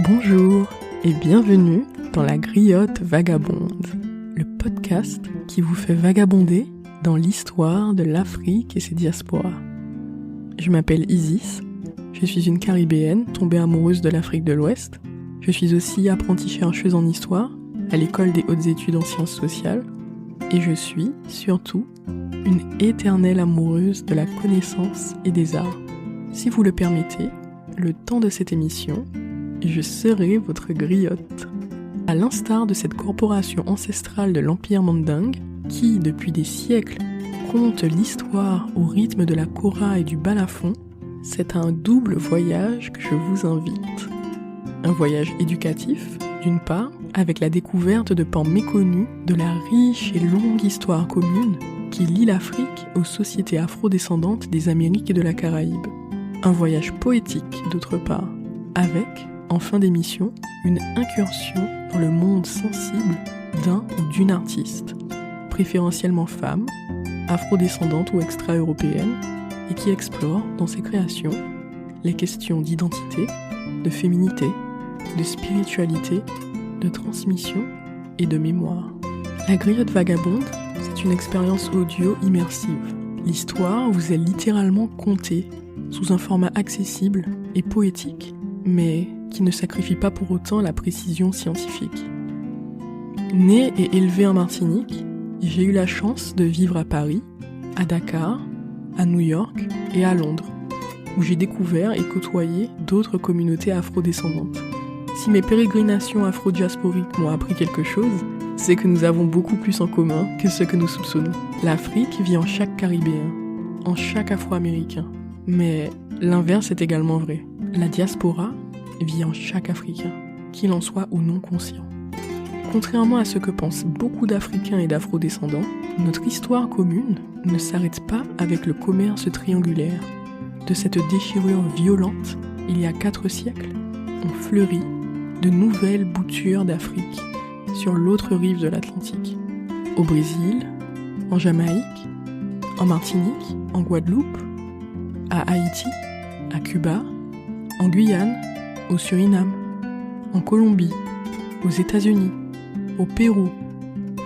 Bonjour et bienvenue dans la Griotte Vagabonde, le podcast qui vous fait vagabonder dans l'histoire de l'Afrique et ses diasporas. Je m'appelle Isis, je suis une Caribéenne tombée amoureuse de l'Afrique de l'Ouest. Je suis aussi apprentie chercheuse en histoire à l'école des hautes études en sciences sociales et je suis, surtout, une éternelle amoureuse de la connaissance et des arts. Si vous le permettez, le temps de cette émission, je serai votre griotte. À l'instar de cette corporation ancestrale de l'Empire Mandingue, qui, depuis des siècles, conte l'histoire au rythme de la kora et du balafon, c'est un double voyage que je vous invite. Un voyage éducatif, d'une part, avec la découverte de pans méconnus de la riche et longue histoire commune qui lie l'Afrique aux sociétés afrodescendantes des Amériques et de la Caraïbe. Un voyage poétique, d'autre part, avec, en fin d'émission, une incursion dans le monde sensible d'un ou d'une artiste, préférentiellement femme, afrodescendante ou extra-européenne, et qui explore, dans ses créations, les questions d'identité, de féminité, de spiritualité, de transmission et de mémoire. La Griotte Vagabonde, c'est une expérience audio immersive. L'histoire vous est littéralement contée, sous un format accessible et poétique, mais qui ne sacrifie pas pour autant la précision scientifique. Née et élevée en Martinique, j'ai eu la chance de vivre à Paris, à Dakar, à New York et à Londres, où j'ai découvert et côtoyé d'autres communautés afrodescendantes. Si mes pérégrinations afro-diasporiques m'ont appris quelque chose, c'est que nous avons beaucoup plus en commun que ce que nous soupçonnons. L'Afrique vit en chaque Caribéen, en chaque Afro-Américain. Mais l'inverse est également vrai. La diaspora vit en chaque Africain, qu'il en soit ou non conscient. Contrairement à ce que pensent beaucoup d'Africains et d'Afro-descendants, notre histoire commune ne s'arrête pas avec le commerce triangulaire. De cette déchirure violente, il y a 4 siècles, ont fleuri de nouvelles boutures d'Afrique sur l'autre rive de l'Atlantique. Au Brésil, en Jamaïque, en Martinique, en Guadeloupe, à Haïti, à Cuba, en Guyane, au Suriname, en Colombie, aux États-Unis, au Pérou,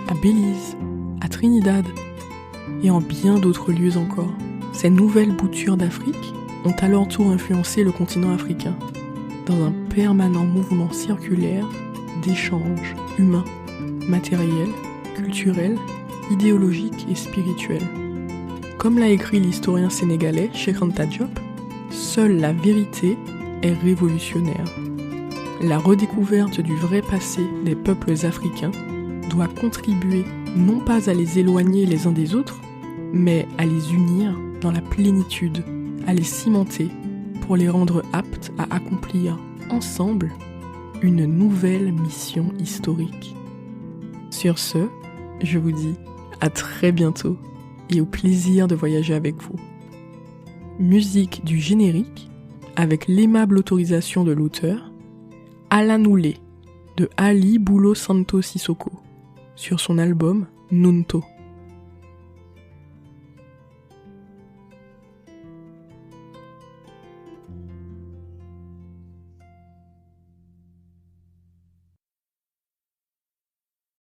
à Belize, à Trinidad et en bien d'autres lieux encore. Ces nouvelles boutures d'Afrique ont à leur tour influencé le continent africain dans un permanent mouvement circulaire d'échanges humains, matériels, culturels, idéologiques et spirituels. Comme l'a écrit l'historien sénégalais Cheikh Anta Diop, seule la vérité est révolutionnaire. La redécouverte du vrai passé des peuples africains doit contribuer non pas à les éloigner les uns des autres, mais à les unir dans la plénitude, à les cimenter pour les rendre aptes à accomplir ensemble une nouvelle mission historique. Sur ce, je vous dis à très bientôt et au plaisir de voyager avec vous. Musique du générique avec l'aimable autorisation de l'auteur Alanoulé de Ali Boulo Santo Sissoko sur son album Nunto.